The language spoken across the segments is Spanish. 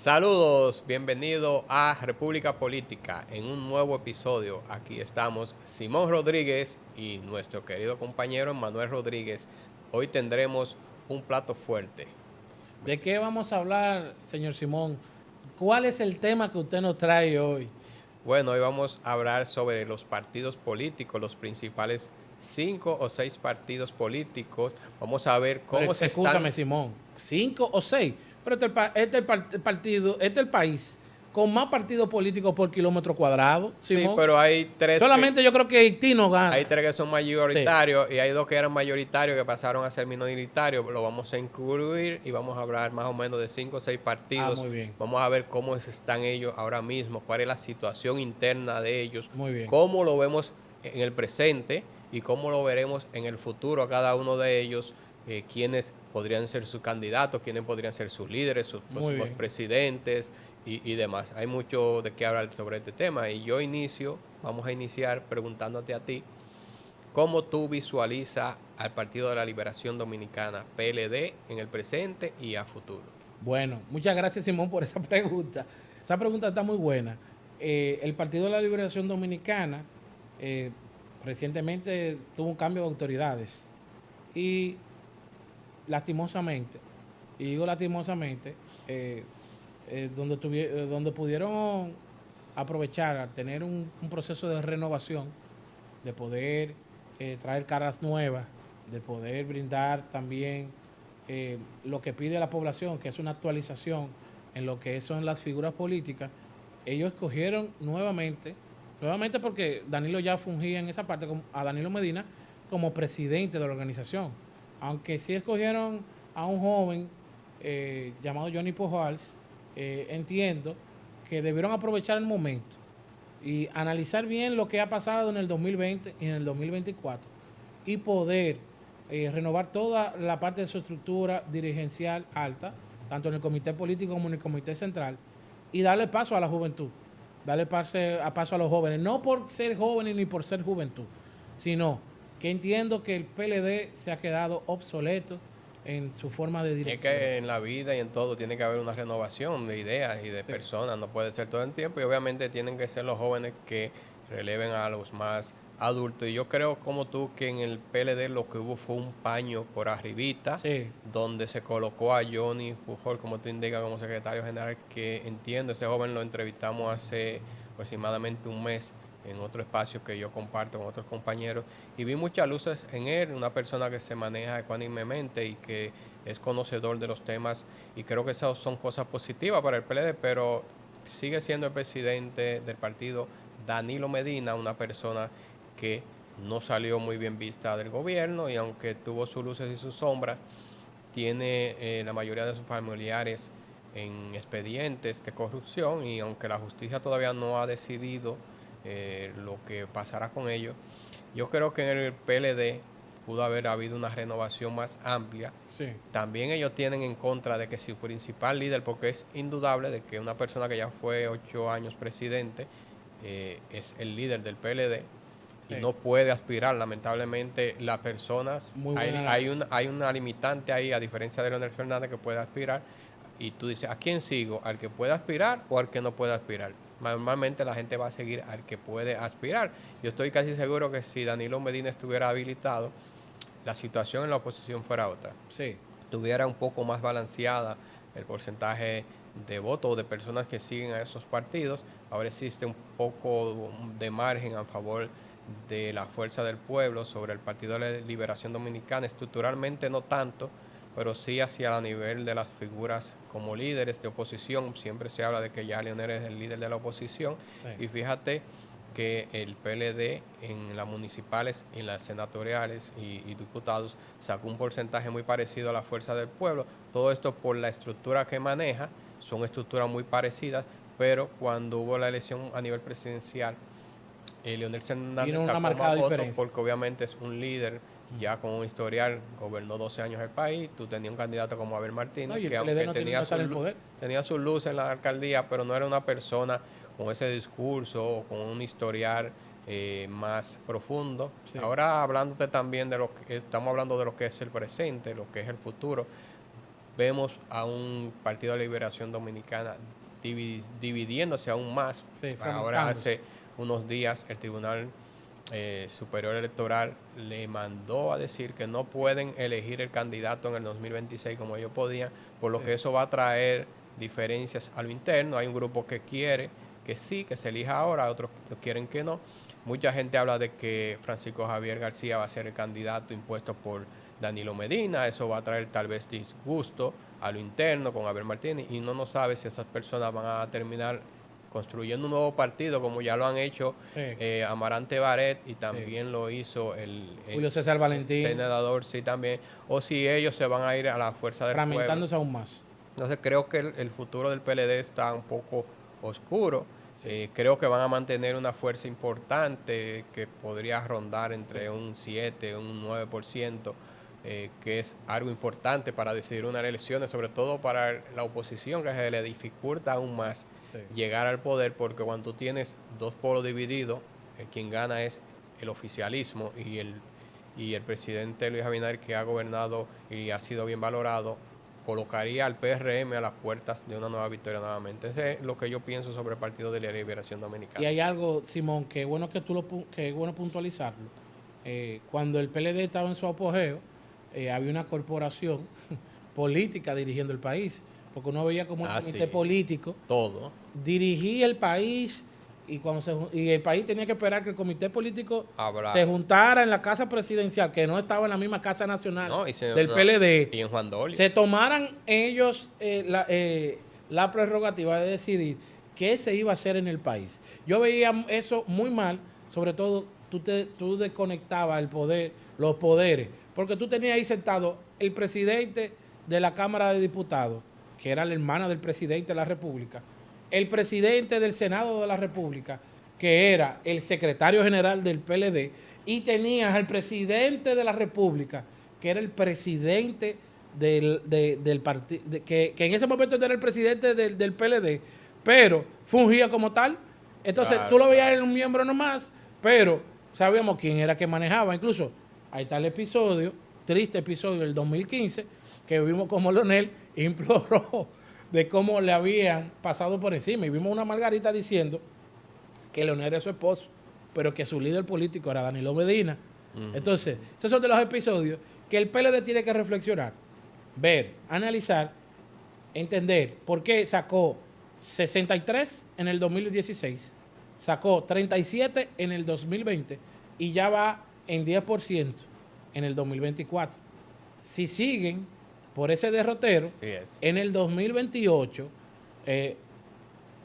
Saludos, bienvenido a República Política en un nuevo episodio. Aquí estamos Simón Rodríguez y nuestro querido compañero Manuel Rodríguez. Hoy tendremos un plato fuerte. ¿De qué vamos a hablar, señor Simón? ¿Cuál es el tema que usted nos trae hoy? Bueno, hoy vamos a hablar sobre los partidos políticos, los principales 5 o 6 partidos políticos. Vamos a ver cómo se Escúchame, están... Simón, 5 o 6. Pero este es el partido, este es el país con más partidos políticos por kilómetro cuadrado, Sí, Simón. pero hay tres Solamente yo creo que Haití no gana. hay 3 que son mayoritarios y hay 2 que eran mayoritarios que pasaron a ser minoritarios. Lo vamos a incluir y vamos a hablar más o menos de 5 o 6 partidos. Muy bien. Vamos a ver cómo están ellos ahora mismo, cuál es la situación interna de ellos, Muy bien. cómo lo vemos en el presente y cómo lo veremos en el futuro a cada uno de ellos, quiénes podrían ser sus candidatos, quiénes podrían ser sus líderes, sus presidentes y demás. Hay mucho de qué hablar sobre este tema y vamos a iniciar preguntándote a ti, ¿cómo tú visualizas al Partido de la Liberación Dominicana, PLD, en el presente y a futuro? Bueno, muchas gracias, Simón, por esa pregunta. Esa pregunta está muy buena. El Partido de la Liberación Dominicana recientemente tuvo un cambio de autoridades y lastimosamente, y digo lastimosamente, donde pudieron aprovechar, tener un proceso de renovación, de poder traer caras nuevas, de poder brindar también lo que pide la población, que es una actualización en lo que son las figuras políticas. Ellos escogieron nuevamente porque Danilo ya fungía en esa parte, a Danilo Medina como presidente de la organización, aunque sí escogieron a un joven llamado Johnny Pujols. Entiendo que debieron aprovechar el momento y analizar bien lo que ha pasado en el 2020 y en el 2024 y poder renovar toda la parte de su estructura dirigencial alta, tanto en el comité político como en el comité central, y darle paso a la juventud, darle paso a los jóvenes, no por ser jóvenes ni por ser juventud, sino que entiendo que el PLD se ha quedado obsoleto en su forma de dirección. Es que en la vida y en todo tiene que haber una renovación de ideas y de personas, no puede ser todo el tiempo y obviamente tienen que ser los jóvenes que releven a los más adultos. Y yo creo como tú que en el PLD lo que hubo fue un paño por arribita, donde se colocó a Johnny Pujol, como tú indicas, como secretario general, que entiendo, ese joven lo entrevistamos hace aproximadamente un mes en otro espacio que yo comparto con otros compañeros y vi muchas luces en él, una persona que se maneja ecuánimemente y que es conocedor de los temas y creo que esas son cosas positivas para el PLD, pero sigue siendo el presidente del partido Danilo Medina, una persona que no salió muy bien vista del gobierno y aunque tuvo sus luces y sus sombras, tiene la mayoría de sus familiares en expedientes de corrupción y aunque la justicia todavía no ha decidido lo que pasará con ellos, yo creo que en el PLD pudo haber habido una renovación más amplia. También ellos tienen en contra de que su principal líder, porque es indudable de que una persona que ya fue 8 años presidente, es el líder del PLD y no puede aspirar, lamentablemente las personas, hay una limitante ahí, a diferencia de Leonel Fernández que puede aspirar, y tú dices, ¿a quién sigo? ¿Al que puede aspirar o al que no puede aspirar? Normalmente la gente va a seguir al que puede aspirar. Yo estoy casi seguro que si Danilo Medina estuviera habilitado, la situación en la oposición fuera otra. Tuviera un poco más balanceada el porcentaje de votos o de personas que siguen a esos partidos. Ahora existe un poco de margen a favor de la Fuerza del Pueblo sobre el Partido de la Liberación Dominicana, estructuralmente no tanto, pero sí hacia el nivel de las figuras como líderes de oposición. Siempre se habla de que ya Leonel es el líder de la oposición y fíjate que el PLD en las municipales, en las senatoriales y diputados sacó un porcentaje muy parecido a la Fuerza del Pueblo. Todo esto por la estructura que maneja, son estructuras muy parecidas, pero cuando hubo la elección a nivel presidencial, Leonel Fernández sacó más votos porque obviamente es un líder ya con un historial, gobernó 12 años el país, tú tenías un candidato como Abel Martínez, que aunque tenía su luz en la alcaldía, pero no era una persona con ese discurso o con un historial más profundo. Ahora hablándote también de lo que estamos hablando de lo que es el presente, lo que es el futuro. vemos a un Partido de Liberación Dominicana dividiéndose aún más. Sí, Ahora hace unos días el Tribunal Superior Electoral le mandó a decir que no pueden elegir el candidato en el 2026 como ellos podían, por lo que eso va a traer diferencias a lo interno. Hay un grupo que quiere que sí, que se elija ahora, otros quieren que no. Mucha gente habla de que Francisco Javier García va a ser el candidato impuesto por Danilo Medina. Eso va a traer tal vez disgusto a lo interno con Abel Martínez, y no sabe si esas personas van a terminar construyendo un nuevo partido como ya lo han hecho Amarante Baret, y también lo hizo el Julio César Valentín, senador, sí, también, o si ellos se van a ir a la fuerza del pueblo, fragmentándose aún más. Entonces creo que el futuro del PLD está un poco oscuro. Creo que van a mantener una fuerza importante que podría rondar entre un 7, un 9%, que es algo importante para decidir unas elecciones, sobre todo para la oposición, que se le dificulta aún más llegar al poder, porque cuando tú tienes dos polos divididos, quien gana es el oficialismo, y el presidente Luis Abinader, que ha gobernado y ha sido bien valorado, colocaría al PRM a las puertas de una nueva victoria nuevamente. Ese es lo que yo pienso sobre el Partido de la Liberación Dominicana. Y hay algo, Simón, que es bueno que es bueno puntualizarlo. Cuando el PLD estaba en su apogeo, había una corporación política dirigiendo el país, porque uno veía como el comité político todo dirigía el país, y y el país tenía que esperar que el comité político se juntara en la casa presidencial, que no estaba en la misma casa nacional del PLD, y en Juan Dolio, se tomaran ellos la prerrogativa de decidir qué se iba a hacer en el país. Yo veía eso muy mal, sobre todo tú desconectabas el poder, los poderes, porque tú tenías ahí sentado el presidente de la Cámara de Diputados, que era la hermana del presidente de la República, el presidente del Senado de la República, que era el secretario general del PLD, y tenías al presidente de la República, que era el presidente del partido, que en ese momento era el presidente del PLD, pero fungía como tal. Entonces tú lo veías en un miembro nomás, pero sabíamos quién era que manejaba. Incluso ahí está el episodio, triste episodio del 2015, que vimos como Leonel imploró de cómo le habían pasado por encima, y vimos una Margarita diciendo que Leonel era su esposo, pero que su líder político era Danilo Medina. Entonces, esos son de los episodios que el PLD tiene que reflexionar, ver, analizar, entender por qué sacó 63 en el 2016, sacó 37 en el 2020 y ya va en 10% en el 2024. Si siguen por ese derrotero, en el 2028,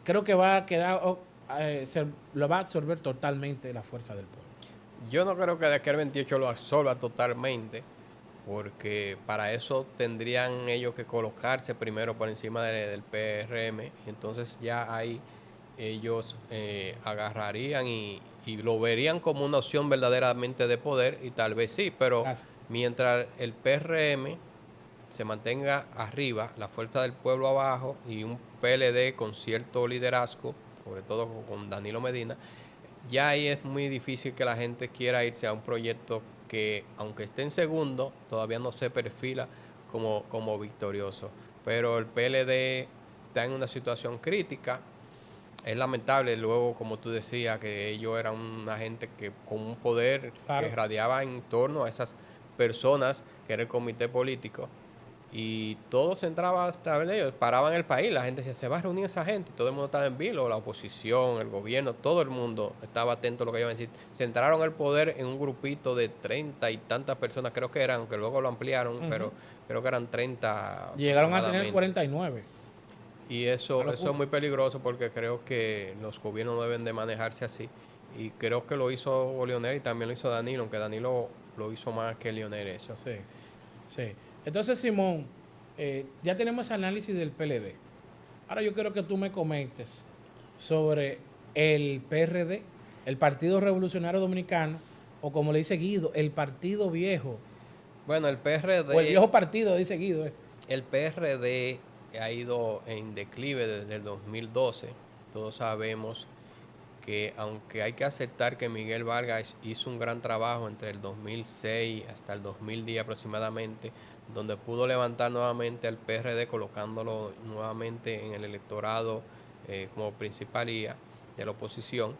creo que va a quedar, lo va a absorber totalmente la fuerza del pueblo. Yo no creo que de aquí al 28 lo absorba totalmente, porque para eso tendrían ellos que colocarse primero por encima del PRM, y entonces ya ahí ellos agarrarían y lo verían como una opción verdaderamente de poder, y tal vez sí, pero mientras el PRM se mantenga arriba, la fuerza del pueblo abajo, y un PLD con cierto liderazgo, sobre todo con Danilo Medina, ya ahí es muy difícil que la gente quiera irse a un proyecto que, aunque esté en segundo, todavía no se perfila como victorioso. Pero el PLD está en una situación crítica. Es lamentable, luego, como tú decías, que ellos eran una gente que con un poder que radiaba en torno a esas personas, que era el comité político, y todo se entraba hasta ellos, paraban el país, la gente decía, se va a reunir esa gente, todo el mundo estaba en vilo, la oposición, el gobierno, todo el mundo estaba atento a lo que iban a decir. Se entraron el poder en un grupito de 30 y tantas personas, creo que eran, que luego lo ampliaron, pero creo que eran 30. Llegaron a tener 49. Y eso es muy peligroso, porque creo que los gobiernos no deben de manejarse así. Y creo que lo hizo Leonel y también lo hizo Danilo, aunque Danilo lo hizo más que Leonel eso. Sí. Entonces, Simón, ya tenemos ese análisis del PLD. Ahora yo quiero que tú me comentes sobre el PRD, el Partido Revolucionario Dominicano, o como le dice Guido, el Partido Viejo. Bueno, el PRD... O el viejo partido, dice Guido. El PRD ha ido en declive desde el 2012. Todos sabemos que, aunque hay que aceptar que Miguel Vargas hizo un gran trabajo entre el 2006 hasta el 2010 aproximadamente, donde pudo levantar nuevamente al PRD, colocándolo nuevamente en el electorado como principalía de la oposición.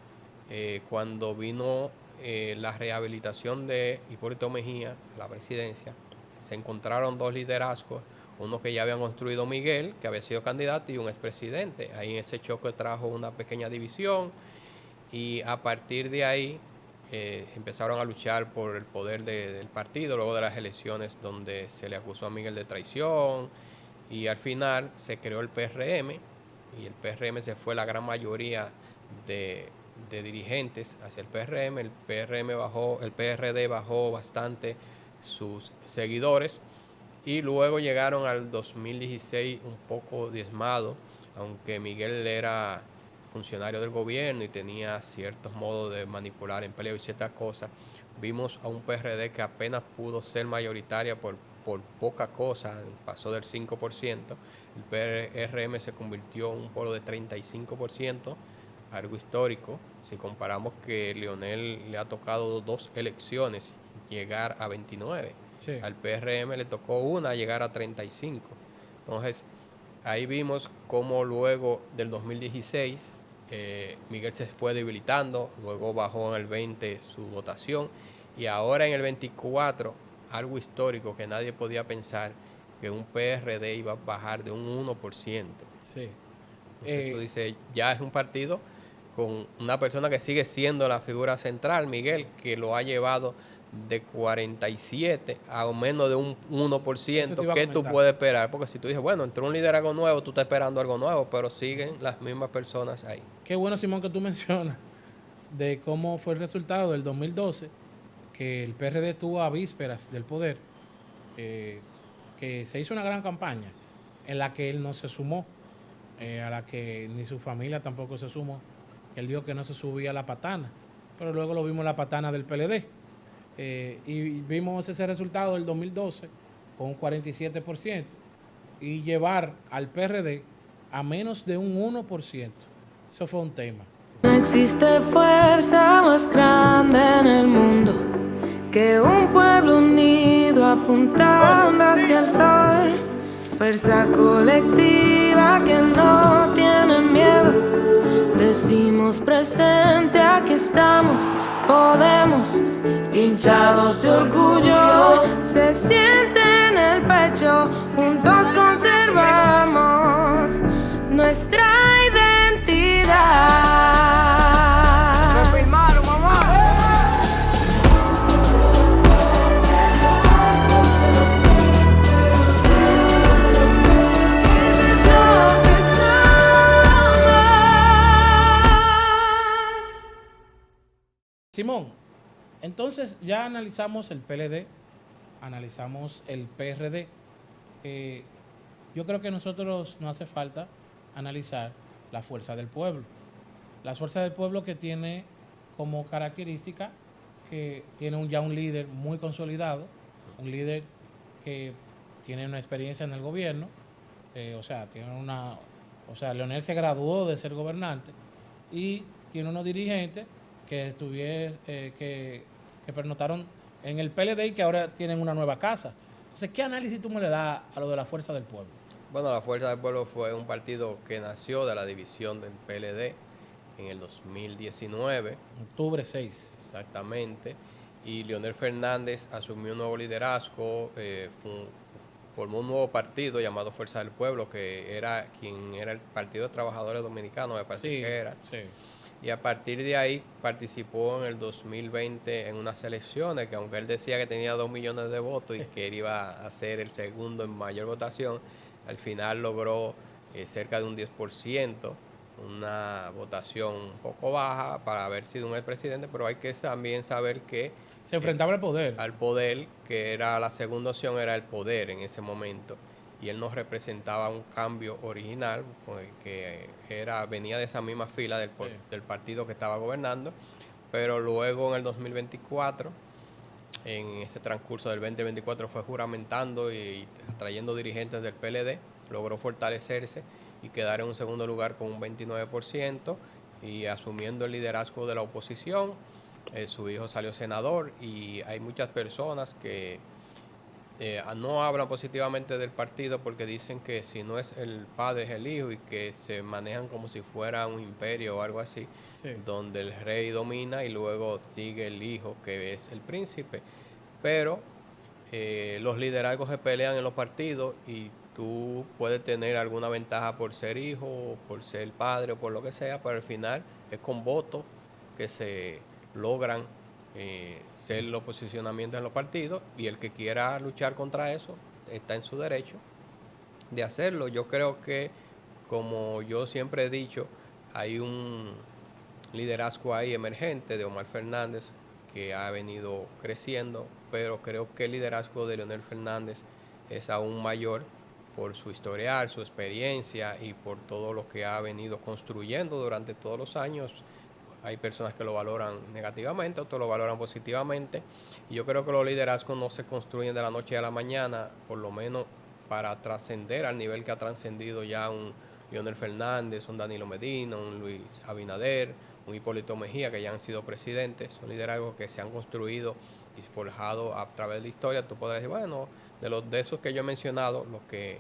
Cuando vino la rehabilitación de Hipólito Mejía a la presidencia, se encontraron dos liderazgos, uno que ya habían construido Miguel, que había sido candidato, y un expresidente. Ahí en ese choque trajo una pequeña división, y a partir de ahí empezaron a luchar por el poder del partido, luego de las elecciones donde se le acusó a Miguel de traición, y al final se creó el PRM, y el PRM se fue la gran mayoría de dirigentes hacia el PRM. El PRM bajó, el PRD bajó bastante sus seguidores, y luego llegaron al 2016 un poco diezmado, aunque Miguel era funcionario del gobierno y tenía ciertos modos de manipular empleo y ciertas cosas. Vimos a un PRD que apenas pudo ser mayoritaria por poca cosa, pasó del 5%. El PRM se convirtió en un polo de 35%, algo histórico. Si comparamos que Leonel le ha tocado 2 elecciones llegar a 29, sí, al PRM le tocó una llegar a 35. Entonces, ahí vimos cómo luego del 2016 Miguel se fue debilitando, luego bajó en el 20 su votación, y ahora en el 24, algo histórico que nadie podía pensar, que un PRD iba a bajar de un 1%. Sí. Entonces tú dices, ya es un partido con una persona que sigue siendo la figura central, Miguel, que lo ha llevado de 47 a menos de un 1%. ¿Qué tú puedes esperar? Porque si tú dices, bueno, entró un liderazgo nuevo, tú estás esperando algo nuevo, pero siguen las mismas personas ahí. Qué bueno, Simón, que tú mencionas de cómo fue el resultado del 2012, que el PRD estuvo a vísperas del poder, que se hizo una gran campaña en la que él no se sumó, a la que ni su familia tampoco se sumó. Él dijo que no se subía a la patana, pero luego lo vimos en la patana del PLD. Y vimos ese resultado del 2012 con un 47%, y llevar al PRD a menos de un 1%. Eso fue un tema. No existe fuerza más grande en el mundo que un pueblo unido apuntando hacia el sol. Fuerza colectiva que no tiene miedo. Decimos presente, aquí estamos, podemos, hinchados de orgullo. Se siente en el pecho, juntos conservamos nuestra identidad. ¡Me filmaron, mamá! Simón, entonces ya analizamos el PLD, analizamos el PRD. Yo creo que a nosotros no hace falta analizar la fuerza del pueblo. La fuerza del pueblo, que tiene como característica que tiene ya un líder muy consolidado, un líder que tiene una experiencia en el gobierno, Leonel se graduó de ser gobernante, y tiene unos dirigentes que que pernotaron en el PLD y que ahora tienen una nueva casa. Entonces, ¿qué análisis tú me le das a lo de la fuerza del pueblo? Bueno, la Fuerza del Pueblo fue un partido que nació de la división del PLD en el 2019. Octubre 6. Exactamente. Y Leonel Fernández asumió un nuevo liderazgo, formó un nuevo partido llamado Fuerza del Pueblo, que era el Partido de Trabajadores Dominicanos, me parece que era. Sí. Y a partir de ahí participó en el 2020 en unas elecciones que, aunque él decía que tenía 2 millones de votos y que él iba a ser el segundo en mayor votación, al final logró cerca de un 10%, una votación un poco baja para haber sido un expresidente, pero hay que también saber que se enfrentaba al poder. Al poder, que era la segunda opción, era el poder en ese momento. Y él nos representaba un cambio original, que venía de esa misma fila del partido que estaba gobernando, pero luego en el 2024, en ese transcurso del 2024, fue juramentando y atrayendo dirigentes del PLD, logró fortalecerse y quedar en un segundo lugar con un 29%, y asumiendo el liderazgo de la oposición. Su hijo salió senador, y hay muchas personas que no hablan positivamente del partido porque dicen que si no es el padre es el hijo y que se manejan como si fuera un imperio o algo así, Sí. donde el rey domina y luego sigue el hijo que es el príncipe. Pero los liderazgos se pelean en los partidos y tú puedes tener alguna ventaja por ser hijo, o por ser padre o por lo que sea, pero al final es con votos que se logran ser los posicionamientos en los partidos y el que quiera luchar contra eso está en su derecho de hacerlo. Yo creo que, como yo siempre he dicho, hay un liderazgo ahí emergente de Omar Fernández que ha venido creciendo, pero creo que el liderazgo de Leonel Fernández es aún mayor por su historial, su experiencia y por todo lo que ha venido construyendo durante todos los años. Hay personas que lo valoran negativamente, otros lo valoran positivamente. Y yo creo que los liderazgos no se construyen de la noche a la mañana, por lo menos para trascender al nivel que ha trascendido ya un Leonel Fernández, un Danilo Medina, un Luis Abinader, un Hipólito Mejía, que ya han sido presidentes. Son liderazgos que se han construido y forjado a través de la historia. Tú podrás decir, bueno, de esos que yo he mencionado, los que...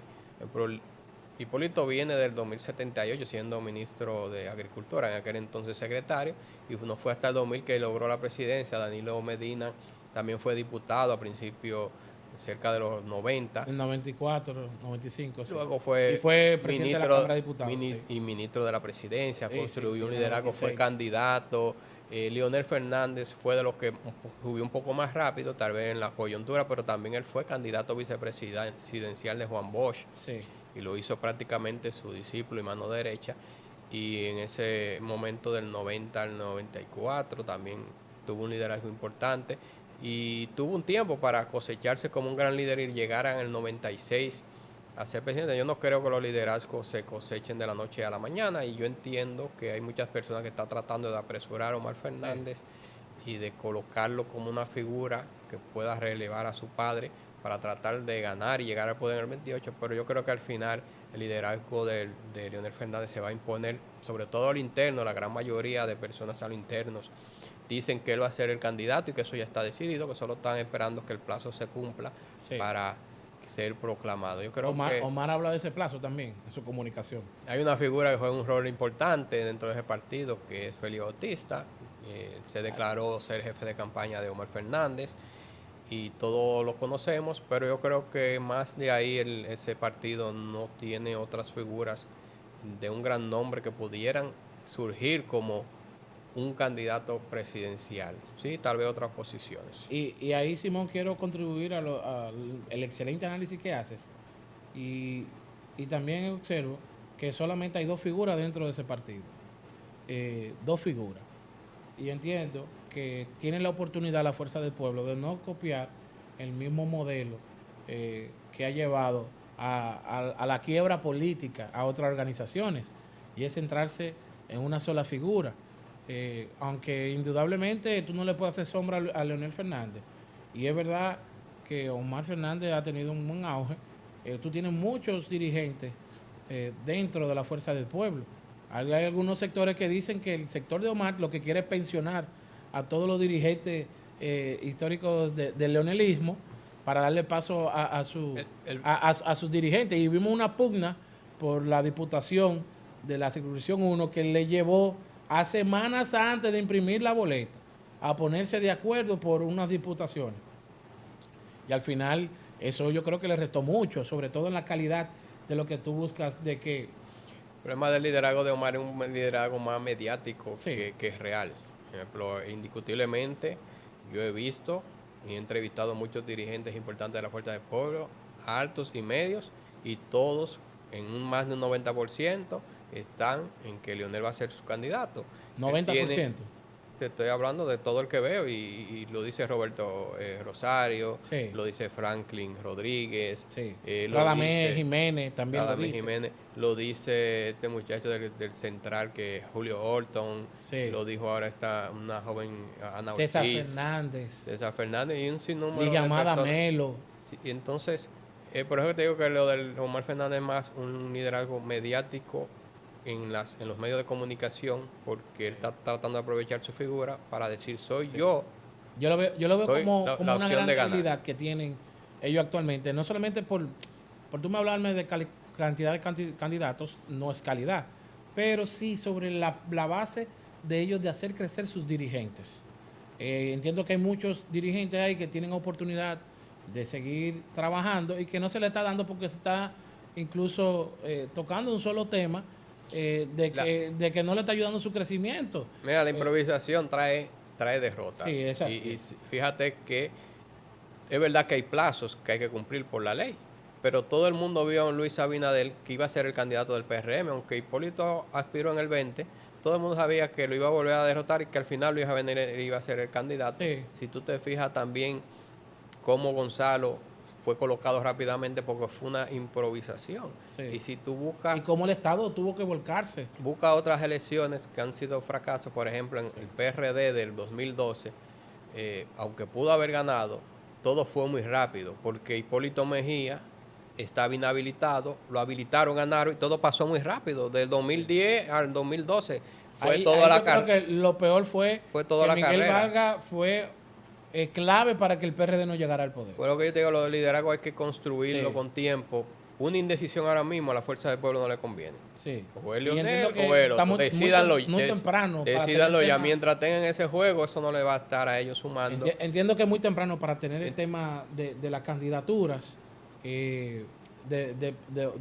Hipólito viene del 2078 siendo ministro de Agricultura, en aquel entonces secretario, y no fue hasta el 2000 que logró la presidencia. Danilo Medina también fue diputado a principios cerca de los 90. En 94, 95, sí. Luego fue, y fue presidente de la Cámara de Diputados. Y ministro de la presidencia, Sí, construyó un en liderazgo, 96. fue candidato. Leonel Fernández fue de los que subió un poco más rápido, tal vez en la coyuntura, pero también él fue candidato vicepresidencial de Juan Bosch. Sí. Y lo hizo prácticamente su discípulo y mano derecha. Y en ese momento del 90 al 94 también tuvo un liderazgo importante y tuvo un tiempo para cosecharse como un gran líder y llegar en el 96 a ser presidente. Yo no creo que los liderazgos se cosechen de la noche a la mañana y yo entiendo que hay muchas personas que están tratando de apresurar a Omar Fernández y de colocarlo como una figura que pueda relevar a su padre para tratar de ganar y llegar al poder en el 28, pero yo creo que al final el liderazgo de Leonel Fernández se va a imponer, sobre todo al interno. La gran mayoría de personas a los internos dicen que él va a ser el candidato y que eso ya está decidido, que solo están esperando que el plazo se cumpla para ser proclamado. Yo creo que Omar habla de ese plazo también, en su comunicación. hay una figura que juega un rol importante dentro de ese partido, que es Félix Bautista. Se declaró ser jefe de campaña de Omar Fernández y todos lo conocemos, pero yo creo que más de ahí ese partido no tiene otras figuras de un gran nombre que pudieran surgir como un candidato presidencial, sí, tal vez otras posiciones. Y ahí, Simón, quiero contribuir al excelente análisis que haces y también observo que solamente hay dos figuras dentro de ese partido, dos figuras, y entiendo que tienen la oportunidad la Fuerza del Pueblo de no copiar el mismo modelo que ha llevado a la quiebra política a otras organizaciones, y es centrarse en una sola figura. Aunque indudablemente tú no le puedes hacer sombra a Leonel Fernández, y es verdad que Omar Fernández ha tenido un buen auge. Tú tienes muchos dirigentes dentro de la Fuerza del Pueblo. Hay algunos sectores que dicen que el sector de Omar lo que quiere es pensionar a todos los dirigentes históricos del leonelismo para darle paso a sus dirigentes. Y vimos una pugna por la diputación de la circunscripción 1 que le llevó a semanas antes de imprimir la boleta a ponerse de acuerdo por unas diputaciones. Y al final eso yo creo que le restó mucho, sobre todo en la calidad de lo que tú buscas de que... El problema del liderazgo de Omar es un liderazgo más mediático Sí. que es real. Por ejemplo, indiscutiblemente, yo he visto y he entrevistado a muchos dirigentes importantes de la Fuerza del Pueblo, altos y medios, y todos en un más de un 90% están en que Leonel va a ser su candidato. 90%. Te estoy hablando de todo el que veo y lo dice Roberto Rosario, Sí. lo dice Franklin Rodríguez, Sí. lo Radamés dice Jiménez también lo Radamés dice. Jiménez, lo dice este muchacho del Central que es Julio Orton, Sí. lo dijo ahora una joven Ana César Ortiz, Fernández, César Fernández y un sinnúmero de Llamada personas. Melo. Sí, y entonces, por eso te digo que lo del Omar Fernández es más un liderazgo mediático en los medios de comunicación, porque él está tratando de aprovechar su figura para decir soy yo. Yo lo veo Soy como la una opción gran de ganar. habilidad que tienen ellos actualmente, no solamente por tú me hablarme de cantidad de candidatos, no es calidad, pero sí sobre la base de ellos de hacer crecer sus dirigentes. Entiendo que hay muchos dirigentes ahí que tienen oportunidad de seguir trabajando y que no se le está dando porque se está incluso tocando un solo tema de que no le está ayudando su crecimiento. Mira, la improvisación trae derrotas. Sí, es así. Y fíjate que es verdad que hay plazos que hay que cumplir por la ley, pero todo el mundo vio a un Luis Abinader que iba a ser el candidato del PRM, aunque Hipólito aspiró en el 20, todo el mundo sabía que lo iba a volver a derrotar y que al final Luis Abinader iba a ser el candidato. Sí. Si tú te fijas también cómo Gonzalo fue colocado rápidamente porque fue una improvisación. Sí. Y si tú buscas... Y cómo el Estado tuvo que volcarse. Busca otras elecciones que han sido fracasos, por ejemplo, en el PRD del 2012, aunque pudo haber ganado, todo fue muy rápido, porque Hipólito Mejía estaba inhabilitado, lo habilitaron, ganaron y todo pasó muy rápido, del 2010 al 2012. Fue toda la carrera. Creo que lo peor fue toda que la Miguel carrera. Vargas fue clave para que el PRD no llegara al poder. Por lo que yo te digo, lo del liderazgo hay que construirlo Sí. con tiempo. Una indecisión ahora mismo a la fuerza del pueblo no le conviene. Sí. O es Y Leonel entiendo que o es el está otro. muy Decídanlo, muy temprano para decídanlo tener ya. tema. Mientras tengan ese juego, eso no le va a estar a ellos sumando. Entiendo que es muy temprano para tener el tema de las candidaturas de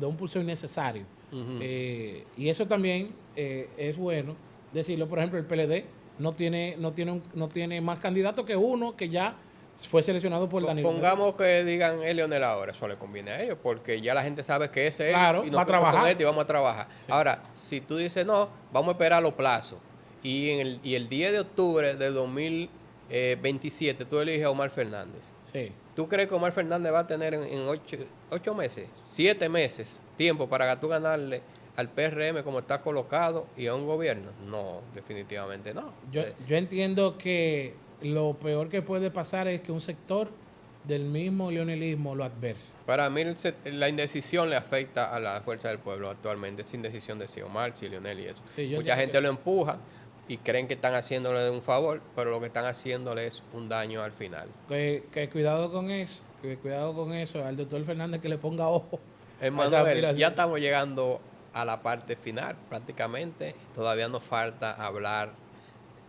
un pulso innecesario. Ujú. Y eso también es bueno decirlo. Por ejemplo, el PLD no tiene más candidatos que uno que ya fue seleccionado por Danilo. Pongamos que digan es Leonel ahora, eso le conviene a ellos, porque ya la gente sabe que ese es Claro, y va a trabajar. con este y vamos a trabajar. Sí. Ahora, si tú dices no, vamos a esperar los plazos y el 10 de octubre del 2027 tú eliges a Omar Fernández. Sí. ¿Tú crees que Omar Fernández va a tener en 8 meses, 7 meses tiempo para que tú ganarle al PRM como está colocado y a un gobierno? No, definitivamente no. Yo entiendo que lo peor que puede pasar es que un sector del mismo leonelismo lo adverse. Para mí la indecisión le afecta a la fuerza del pueblo actualmente, esa indecisión de si Omar, si Leonel y eso. Sí, yo Mucha entiendo gente que- lo empuja y creen que están haciéndole un favor, pero lo que están haciéndole es un daño al final. Que cuidado con eso, al doctor Fernández que le ponga ojo. Emanuel, ya estamos llegando a la parte final prácticamente, todavía nos falta hablar.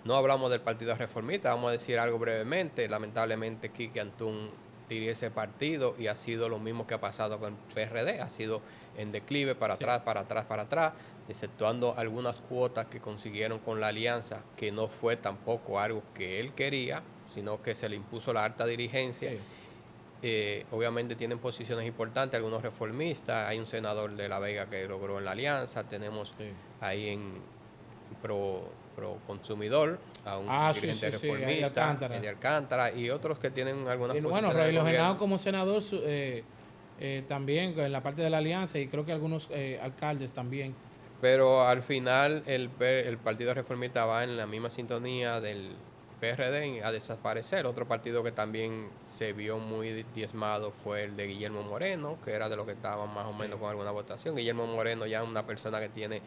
No hablamos del Partido Reformista, vamos a decir algo brevemente. Lamentablemente, Quique Antún dirige ese partido y ha sido lo mismo que ha pasado con el PRD. Ha sido en declive, para atrás, para atrás, para atrás, exceptuando algunas cuotas que consiguieron con la alianza, que no fue tampoco algo que él quería, sino que se le impuso la alta dirigencia. Sí. Obviamente tienen posiciones importantes, algunos reformistas. Hay un senador de La Vega que logró en la alianza. Tenemos Sí. ahí en pro consumidor a un dirigente sí, reformista, Alcántara. de Alcántara, y otros que tienen algunas Y bueno, posiciones del Rogelio gobierno. Genao como senador también en la parte de la alianza y creo que algunos alcaldes también. Pero al final el Partido Reformista va en la misma sintonía del PRD a desaparecer. Otro partido que también se vio muy diezmado fue el de Guillermo Moreno, que era de los que estaban más o menos con alguna votación. Guillermo Moreno ya es una persona que tiene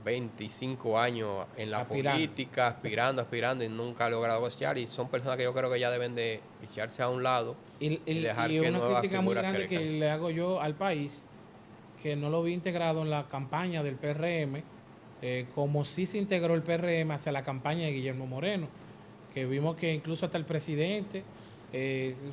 25 años en la política, aspirando y nunca ha logrado gocear, y son personas que yo creo que ya deben de echarse a un lado y dejar que una nuevas crítica muy figuras grande que crezcan. le hago yo al país, que no lo vi integrado en la campaña del PRM, como sí se integró el PRM hacia la campaña de Guillermo Moreno, que vimos que incluso hasta el presidente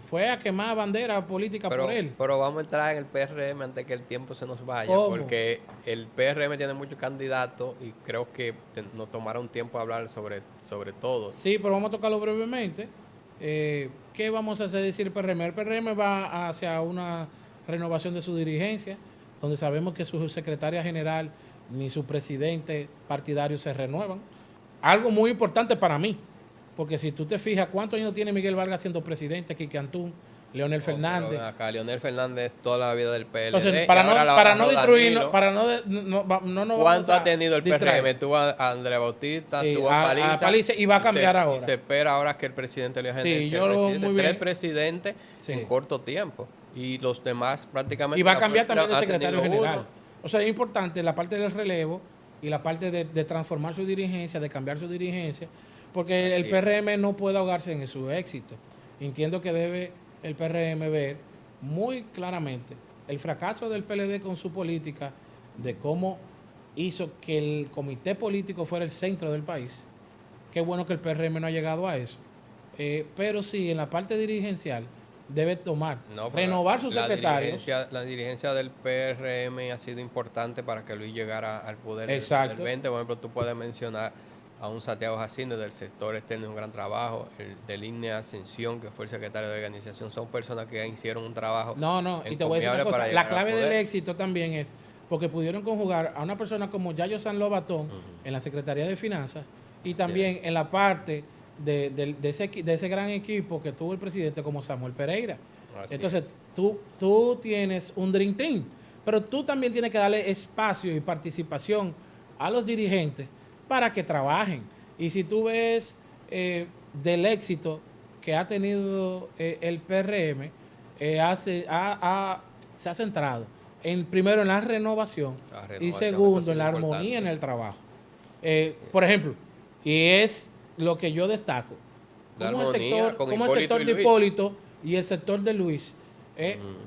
fue a quemar bandera política por él. Pero vamos a entrar en el PRM antes que el tiempo se nos vaya, ¿Cómo? porque el PRM tiene muchos candidatos y creo que nos tomará un tiempo hablar sobre todo. Sí, pero vamos a tocarlo brevemente. ¿Qué vamos a hacer decir el PRM? El PRM va hacia una renovación de su dirigencia, donde sabemos que su secretaria general ni su presidente partidario se renuevan. Algo muy importante para mí, porque si tú te fijas, ¿cuántos años tiene Miguel Vargas siendo presidente, Quique Antún, Leonel Fernández? Pero acá Leonel Fernández toda la vida del PLD. Entonces, para y ahora la no agarró destruirnos, Danilo. no nos ¿Cuánto vamos a ha tenido el distraer. PRM? Tuvo a Andrea Bautista, Sí, tuvo a a Paliza, y va a cambiar ahora. Y se espera ahora que el presidente Leonel Sí, Fernández sea yo lo veo presidente. muy bien. 3 presidentes Sí. en corto tiempo. Y los demás prácticamente... Y va a cambiar también de ha secretario tenido general. uno. O sea, es importante la parte del relevo y la parte de transformar su dirigencia, de cambiar su dirigencia, porque el Así PRM no puede ahogarse en su éxito. Entiendo que debe el PRM ver muy claramente el fracaso del PLD con su política, de cómo hizo que el comité político fuera el centro del país. Qué bueno que el PRM no ha llegado a eso. Pero sí, en la parte dirigencial debe tomar, renovar sus secretarios. La dirigencia del PRM ha sido importante para que Luis llegara al poder Exacto. del 20. Por ejemplo, tú puedes mencionar a un Santiago Jacine del sector externo, un gran trabajo, el de Línea Ascensión, que fue el secretario de organización. Son personas que hicieron un trabajo. No, y te voy a decir una cosa, la clave del éxito también es porque pudieron conjugar a una persona como Yayo San Lobatón en la Secretaría de Finanzas y también en la parte de ese gran equipo que tuvo el presidente como Samuel Pereira. Entonces, tú tienes un Dream Team, pero tú también tienes que darle espacio y participación a los dirigentes para que trabajen. Y si tú ves del éxito que ha tenido el PRM, se ha centrado primero en la renovación y segundo en la armonía en el trabajo. Por ejemplo, y es lo que yo destaco, como el sector de Hipólito y el sector de Luis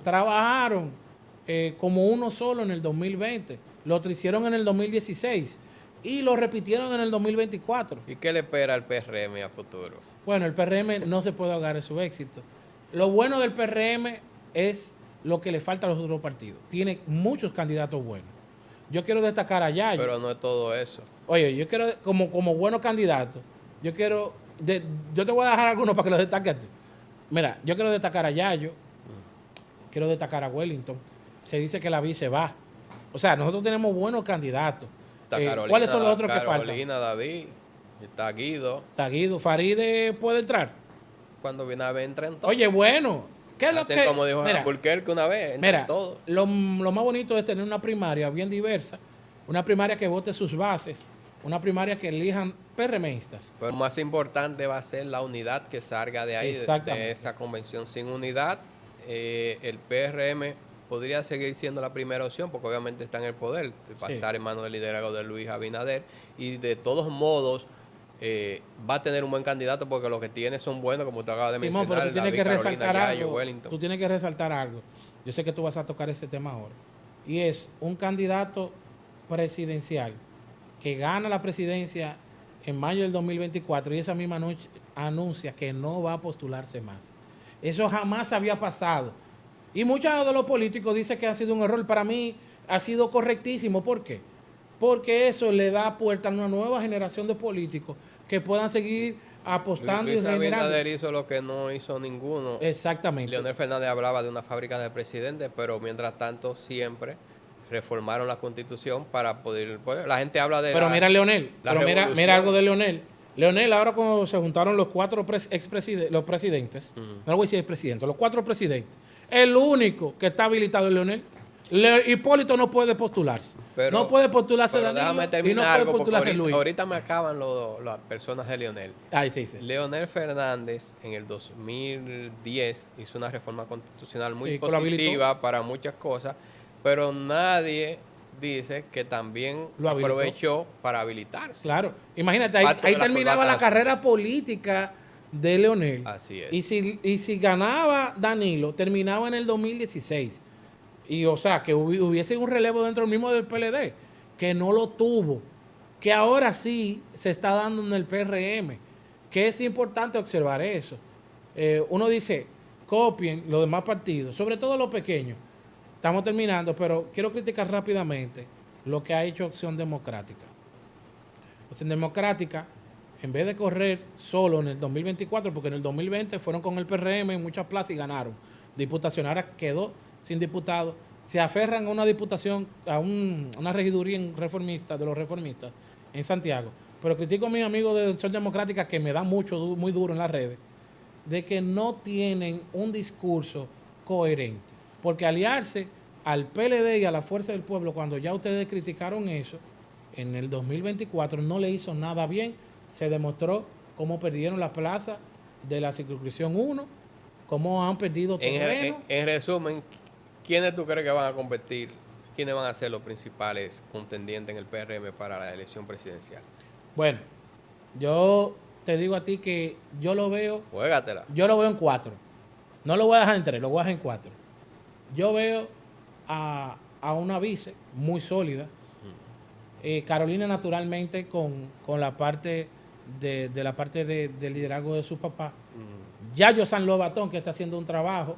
trabajaron como uno solo en el 2020, lo hicieron en el 2016 y lo repitieron en el 2024. ¿Y qué le espera al PRM a futuro? Bueno, el PRM no se puede ahogar en su éxito. Lo bueno del PRM es lo que le falta a los otros partidos. Tiene muchos candidatos buenos. Yo quiero destacar a Yayo. Pero no es todo eso. Oye, yo quiero, como buenos candidatos, yo te voy a dejar algunos para que los destaques tú. Mira, yo quiero destacar a Yayo, quiero destacar a Wellington. Se dice que la vice va. O sea, nosotros tenemos buenos candidatos. ¿Cuáles son los otros que faltan? Carolina, David, está Guido. Está Guido. Faride puede entrar. Cuando viene a ver, entra en todo. Oye, bueno. ¿Qué es lo que? Como dijo Alburquerque una vez, mira, todo. Lo más bonito es tener una primaria bien diversa, una primaria que vote sus bases, una primaria que elijan PRMistas. Pero lo más importante va a ser la unidad que salga de ahí, de esa convención. Sin unidad, el PRM podría seguir siendo la primera opción, porque obviamente está en el poder, va a estar en manos del liderazgo de Luis Abinader, y de todos modos va a tener un buen candidato, porque los que tiene son buenos, como tú acabas de mencionar. Pero tú tienes David, que Carolina, resaltar Yayo, algo. Wellington. Tú tienes que resaltar algo. Yo sé que tú vas a tocar ese tema ahora. Y es un candidato presidencial que gana la presidencia en mayo del 2024 y esa misma noche anuncia que no va a postularse más. Eso jamás había pasado. Y muchos de los políticos dicen que ha sido un error. Para mí ha sido correctísimo. ¿Por qué? Porque eso le da puerta a una nueva generación de políticos que puedan seguir apostando Luis y generando. Abinader hizo lo que no hizo ninguno. Exactamente. Leonel Fernández hablaba de una fábrica de presidentes, pero mientras tanto siempre reformaron la Constitución para poder... la gente habla de... Pero mira Leonel, mira algo de Leonel. Leonel, ahora cuando se juntaron los cuatro los presidentes, no lo voy a decir el presidente, los cuatro presidentes, el único que está habilitado es Leonel. Hipólito no puede postularse. Pero, no puede postularse Danilo, déjame terminar y no puede algo, postularse Luis. Ahorita me acaban las personas de Leonel. Ay, sí. Leonel Fernández en el 2010 hizo una reforma constitucional muy positiva para muchas cosas, pero nadie dice que también lo aprovechó para habilitarse. Claro, imagínate, ahí terminaba la carrera política de Leonel. Así es. Y si ganaba Danilo, terminaba en el 2016. Y o sea, que hubiese un relevo dentro del mismo del PLD, que no lo tuvo, que ahora sí se está dando en el PRM, que es importante observar eso. Uno dice, copien los demás partidos, sobre todo los pequeños. Estamos terminando, pero quiero criticar rápidamente lo que ha hecho Acción Democrática. Acción Democrática, en vez de correr solo en el 2024, porque en el 2020 fueron con el PRM en muchas plazas y ganaron diputación, ahora quedó sin diputado, se aferran a una diputación, a una regiduría de los reformistas en Santiago. Pero critico a mis amigos de Acción Democrática, que me dan muy duro en las redes, de que no tienen un discurso coherente. Porque aliarse al PLD y a la Fuerza del Pueblo, cuando ya ustedes criticaron eso, en el 2024 no le hizo nada bien. Se demostró cómo perdieron la plaza de la circunscripción 1, cómo han perdido terreno. En resumen, ¿quiénes tú crees que van a competir? ¿Quiénes van a ser los principales contendientes en el PRM para la elección presidencial? Bueno, yo te digo a ti que yo lo veo... Juégatela. Yo lo veo en 4. No lo voy a dejar en 3, lo voy a dejar en 4. yo veo a una vice muy sólida. Carolina naturalmente con la parte de la parte de liderazgo de su papá. Yayo San Lobatón, que está haciendo un trabajo,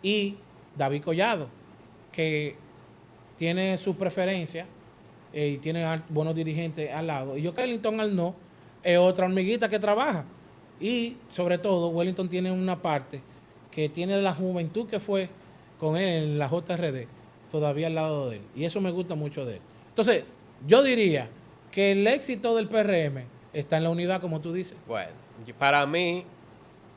y David Collado, que tiene su preferencia y tiene buenos dirigentes al lado. Y Wellington Arnaud es otra hormiguita que trabaja. Y sobre todo, Wellington tiene una parte que tiene la juventud que fue con él en la JRD, todavía al lado de él. Y eso me gusta mucho de él. Entonces, yo diría que el éxito del PRM está en la unidad, como tú dices. Bueno, para mí,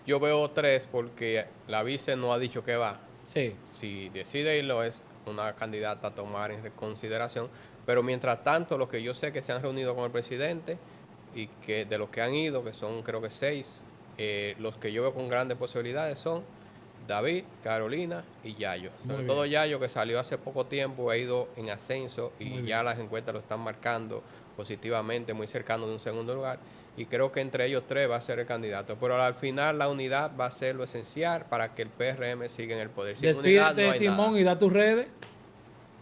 yo veo 3 porque la vice no ha dicho que va. Sí. Si decide irlo, es una candidata a tomar en consideración. Pero mientras tanto, los que yo sé que se han reunido con el presidente y que de los que han ido, que son creo que 6, los que yo veo con grandes posibilidades son David, Carolina y Yayo. Sobre todo Yayo, que salió hace poco tiempo, ha ido en ascenso y ya las encuestas lo están marcando positivamente, muy cercano de un segundo lugar. Y creo que entre ellos 3 va a ser el candidato. Pero al final la unidad va a ser lo esencial para que el PRM siga en el poder. Sin unidad no hay Simón, nada. y da tus redes.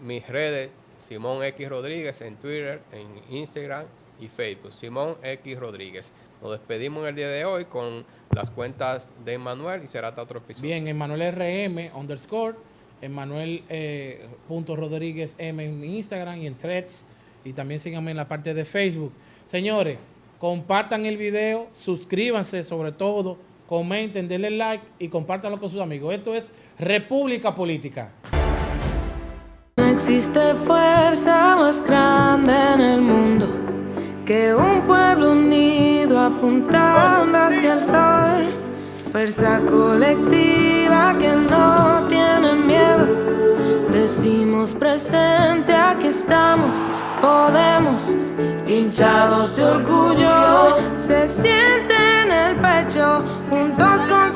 Mis redes, Simón X Rodríguez en Twitter, en Instagram y Facebook. Simón X Rodríguez. Nos despedimos en el día de hoy con las cuentas de Emmanuel y será hasta otro episodio. Bien, Emmanuel RM _ Emmanuel .Rodríguez M en Instagram y en Threads. Y también síganme en la parte de Facebook. Señores, compartan el video, suscríbanse sobre todo, comenten, denle like y compártanlo con sus amigos. Esto es República Política. No existe fuerza más grande en el mundo que un pueblo unido apuntando hacia el sol. Fuerza colectiva que no tiene miedo. Decimos presente, aquí estamos, podemos, hinchados de orgullo. Se siente en el pecho, juntos con